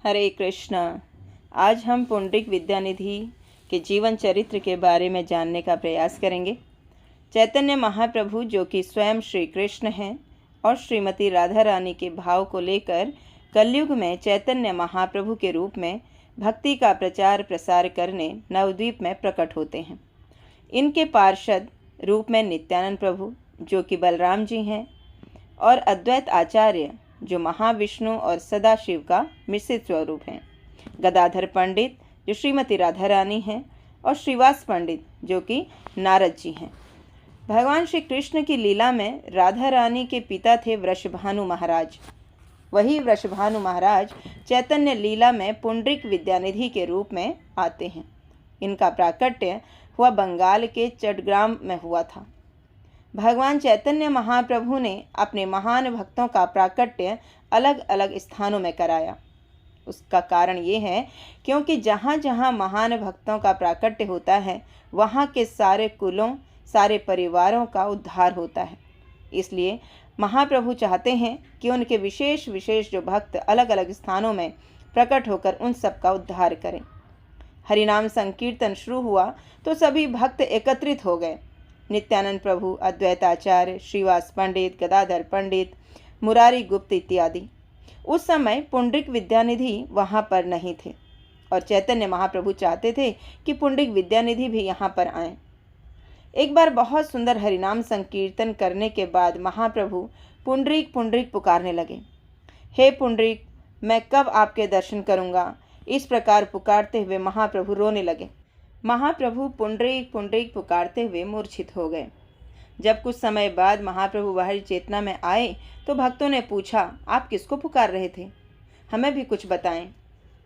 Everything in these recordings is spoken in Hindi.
हरे कृष्णा। आज हम पुंडरीक विद्यानिधि के जीवन चरित्र के बारे में जानने का प्रयास करेंगे। चैतन्य महाप्रभु, जो कि स्वयं श्री कृष्ण हैं और श्रीमती राधा रानी के भाव को लेकर कलयुग में चैतन्य महाप्रभु के रूप में भक्ति का प्रचार प्रसार करने नवद्वीप में प्रकट होते हैं। इनके पार्षद रूप में नित्यानंद प्रभु, जो कि बलराम जी हैं, और अद्वैत आचार्य, जो महाविष्णु और सदाशिव का मिश्रित स्वरूप हैं, गदाधर पंडित, जो श्रीमती राधा रानी हैं, और श्रीवास पंडित, जो कि नारद जी हैं। भगवान श्री कृष्ण की लीला में राधा रानी के पिता थे वृषभानु महाराज। वही वृषभानु महाराज चैतन्य लीला में पुंडरीक विद्यानिधि के रूप में आते हैं। इनका प्राकट्य हुआ बंगाल के चट्टग्राम में हुआ था। भगवान चैतन्य महाप्रभु ने अपने महान भक्तों का प्राकट्य अलग अलग स्थानों में कराया। उसका कारण ये है क्योंकि जहाँ जहाँ महान भक्तों का प्राकट्य होता है, वहाँ के सारे कुलों, सारे परिवारों का उद्धार होता है। इसलिए महाप्रभु चाहते हैं कि उनके विशेष विशेष जो भक्त अलग अलग स्थानों में प्रकट होकर उन सब का उद्धार करें। हरिनाम संकीर्तन शुरू हुआ तो सभी भक्त एकत्रित हो गए। नित्यानंद प्रभु, अद्वैत आचार्य, श्रीवास पंडित, गदाधर पंडित, मुरारी गुप्त इत्यादि। उस समय पुंडरीक विद्यानिधि वहाँ पर नहीं थे और चैतन्य महाप्रभु चाहते थे कि पुंडरीक विद्यानिधि भी यहाँ पर आएं। एक बार बहुत सुंदर हरिनाम संकीर्तन करने के बाद महाप्रभु पुंडरीक पुंडरीक पुकारने लगे। हे पुंडरीक, मैं कब आपके दर्शन करूँगा? इस प्रकार पुकारते हुए महाप्रभु रोने लगे। महाप्रभु पुंडरीक पुंडरीक पुकारते हुए मूर्छित हो गए। जब कुछ समय बाद महाप्रभु बाहरी चेतना में आए तो भक्तों ने पूछा, आप किसको पुकार रहे थे? हमें भी कुछ बताएं।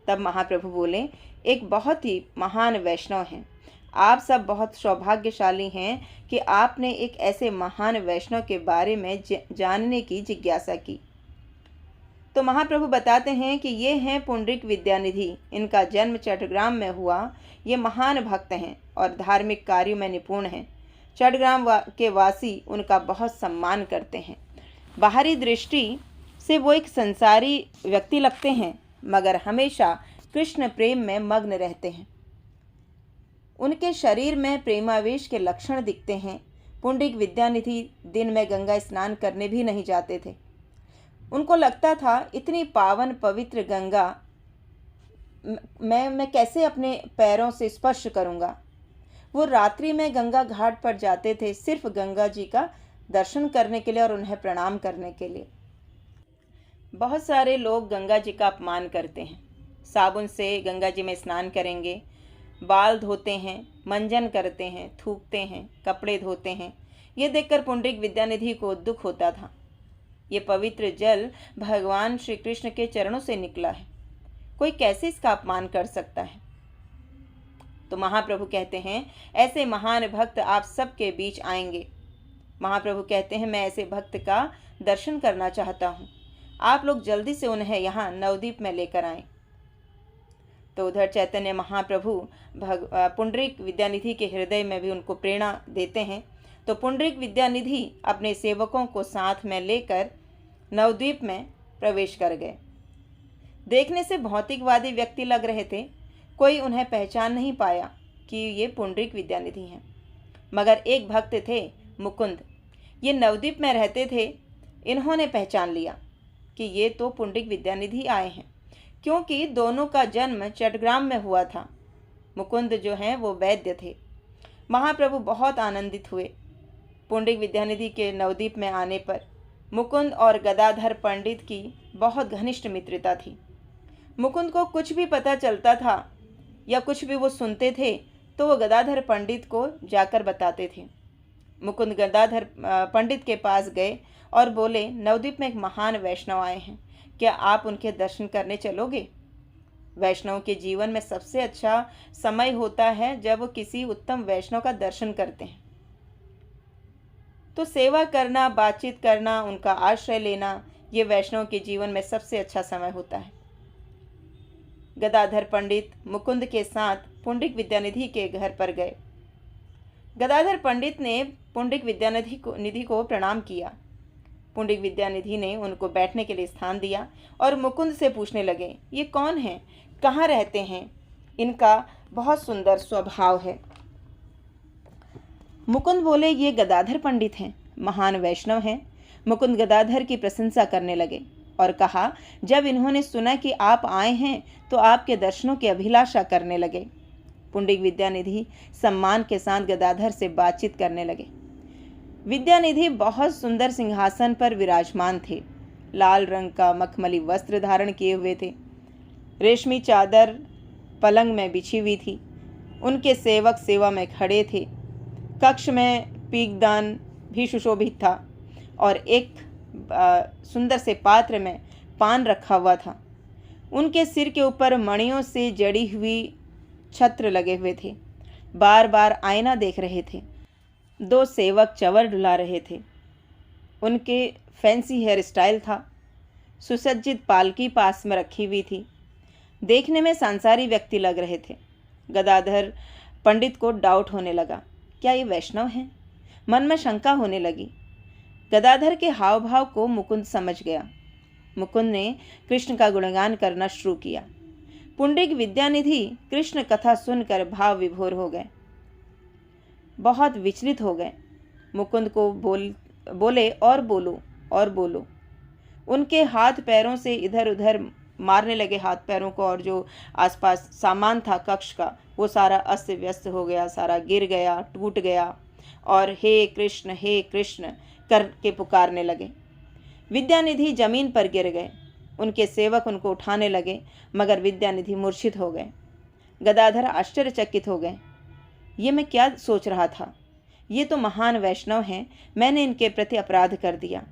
तब महाप्रभु बोले, एक बहुत ही महान वैष्णव हैं। आप सब बहुत सौभाग्यशाली हैं कि आपने एक ऐसे महान वैष्णव के बारे में जानने की जिज्ञासा की। तो महाप्रभु बताते हैं कि ये हैं पुंडरीक विद्यानिधि। इनका जन्म चट्टग्राम में हुआ। ये महान भक्त हैं और धार्मिक कार्यों में निपुण हैं। चट्टग्राम के वासी उनका बहुत सम्मान करते हैं। बाहरी दृष्टि से वो एक संसारी व्यक्ति लगते हैं, मगर हमेशा कृष्ण प्रेम में मग्न रहते हैं। उनके शरीर में प्रेमावेश के लक्षण दिखते हैं। पुंडरीक विद्यानिधि दिन में गंगा स्नान करने भी नहीं जाते थे। उनको लगता था, इतनी पावन पवित्र गंगा मैं कैसे अपने पैरों से स्पर्श करूंगा। वो रात्रि में गंगा घाट पर जाते थे, सिर्फ गंगा जी का दर्शन करने के लिए और उन्हें प्रणाम करने के लिए। बहुत सारे लोग गंगा जी का अपमान करते हैं। साबुन से गंगा जी में स्नान करेंगे, बाल धोते हैं, मंजन करते हैं, थूकते हैं, कपड़े धोते हैं। ये देखकर पुंडरीक विद्यानिधि को दुख होता था। ये पवित्र जल भगवान श्री कृष्ण के चरणों से निकला है, कोई कैसे इसका अपमान कर सकता है? तो महाप्रभु कहते हैं, ऐसे महान भक्त आप सबके बीच आएंगे। महाप्रभु कहते हैं, मैं ऐसे भक्त का दर्शन करना चाहता हूँ। आप लोग जल्दी से उन्हें यहाँ नवद्वीप में लेकर आएं। तो उधर चैतन्य महाप्रभु पुंडरीक विद्यानिधि के हृदय में भी उनको प्रेरणा देते हैं। तो पुंडरीक विद्यानिधि अपने सेवकों को साथ में लेकर नवद्वीप में प्रवेश कर गए। देखने से भौतिकवादी व्यक्ति लग रहे थे। कोई उन्हें पहचान नहीं पाया कि ये पुंडरीक विद्यानिधि हैं, मगर एक भक्त थे, मुकुंद। ये नवद्वीप में रहते थे। इन्होंने पहचान लिया कि ये तो पुंडरीक विद्यानिधि आए हैं, क्योंकि दोनों का जन्म चट्टग्राम में हुआ था। मुकुंद जो हैं वो वैद्य थे। महाप्रभु बहुत आनंदित हुए। पुंडरीक विद्यानिधि के नवद्वीप में आने पर मुकुंद और गदाधर पंडित की बहुत घनिष्ठ मित्रता थी। मुकुंद को कुछ भी पता चलता था या कुछ भी वो सुनते थे तो वो गदाधर पंडित को जाकर बताते थे। मुकुंद गदाधर पंडित के पास गए और बोले, नवद्वीप में एक महान वैष्णव आए हैं, क्या आप उनके दर्शन करने चलोगे? वैष्णव के जीवन में सबसे अच्छा समय होता है जब वो किसी उत्तम वैष्णव का दर्शन करते हैं। तो सेवा करना, बातचीत करना, उनका आश्रय लेना, ये वैष्णव के जीवन में सबसे अच्छा समय होता है। गदाधर पंडित मुकुंद के साथ पुंडरीक विद्यानिधि के घर पर गए। गदाधर पंडित ने पुंडरीक विद्यानिधि को प्रणाम किया। पुंडरीक विद्यानिधि ने उनको बैठने के लिए स्थान दिया और मुकुंद से पूछने लगे, ये कौन हैं, कहाँ रहते हैं, इनका बहुत सुंदर स्वभाव है। मुकुंद बोले, ये गदाधर पंडित हैं, महान वैष्णव हैं। मुकुंद गदाधर की प्रशंसा करने लगे और कहा, जब इन्होंने सुना कि आप आए हैं तो आपके दर्शनों की अभिलाषा करने लगे। पुंडरीक विद्यानिधि सम्मान के साथ गदाधर से बातचीत करने लगे। विद्यानिधि बहुत सुंदर सिंहासन पर विराजमान थे। लाल रंग का मखमली वस्त्र धारण किए हुए थे। रेशमी चादर पलंग में बिछी हुई थी। उनके सेवक सेवा में खड़े थे। कक्ष में पीकदान भी सुशोभित था और एक सुंदर से पात्र में पान रखा हुआ था। उनके सिर के ऊपर मणियों से जड़ी हुई छत्र लगे हुए थे। बार बार आईना देख रहे थे। 2 सेवक चंवर डुला रहे थे। उनके फैंसी हेयर स्टाइल था। सुसज्जित पालकी पास में रखी हुई थी। देखने में सांसारी व्यक्ति लग रहे थे। गदाधर पंडित को डाउट होने लगा, क्या ये वैष्णव हैं? मन में शंका होने लगी। गदाधर के हाव भाव को मुकुंद समझ गया। मुकुंद ने कृष्ण का गुणगान करना शुरू किया। पुंडरीक विद्यानिधि कृष्ण कथा सुनकर भाव विभोर हो गए, बहुत विचलित हो गए। मुकुंद को बोले, और बोलो और बोलो। उनके हाथ पैरों से इधर उधर मारने लगे, हाथ पैरों को, और जो आसपास सामान था कक्ष का वो सारा अस्त व्यस्त हो गया, सारा गिर गया, टूट गया और हे कृष्ण करके पुकारने लगे। विद्यानिधि जमीन पर गिर गए। उनके सेवक उनको उठाने लगे मगर विद्यानिधि मूर्छित हो गए। गदाधर आश्चर्यचकित हो गए। ये मैं क्या सोच रहा था, ये तो महान वैष्णव हैं, मैंने इनके प्रति अपराध कर दिया।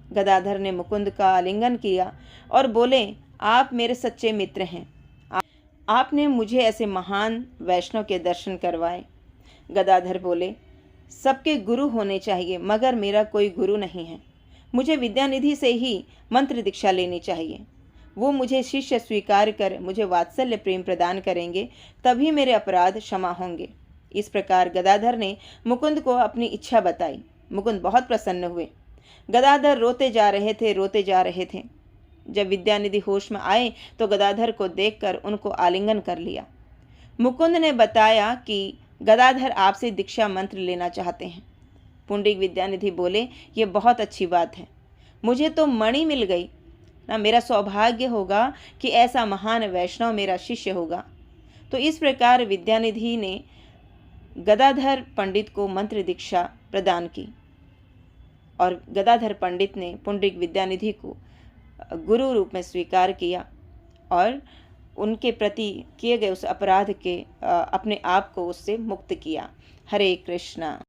गदाधर ने मुकुंद का आलिंगन किया और बोले, आप मेरे सच्चे मित्र हैं। आपने मुझे ऐसे महान वैष्णव के दर्शन करवाए। गदाधर बोले, सबके गुरु होने चाहिए मगर मेरा कोई गुरु नहीं है। मुझे विद्यानिधि से ही मंत्र दीक्षा लेनी चाहिए। वो मुझे शिष्य स्वीकार कर मुझे वात्सल्य प्रेम प्रदान करेंगे, तभी मेरे अपराध क्षमा होंगे। इस प्रकार गदाधर ने मुकुंद को अपनी इच्छा बताई। मुकुंद बहुत प्रसन्न हुए। गदाधर रोते जा रहे थे। जब विद्यानिधि होश में आए तो गदाधर को देखकर उनको आलिंगन कर लिया। मुकुंद ने बताया कि गदाधर आपसे दीक्षा मंत्र लेना चाहते हैं। पुंडरीक विद्यानिधि बोले, ये बहुत अच्छी बात है, मुझे तो मणि मिल गई ना, मेरा सौभाग्य होगा कि ऐसा महान वैष्णव मेरा शिष्य होगा। तो इस प्रकार विद्यानिधि ने गदाधर पंडित को मंत्र दीक्षा प्रदान की और गदाधर पंडित ने पुंडरीक विद्यानिधि को गुरु रूप में स्वीकार किया और उनके प्रति किए गए उस अपराध के अपने आप को उससे मुक्त किया। हरे कृष्णा।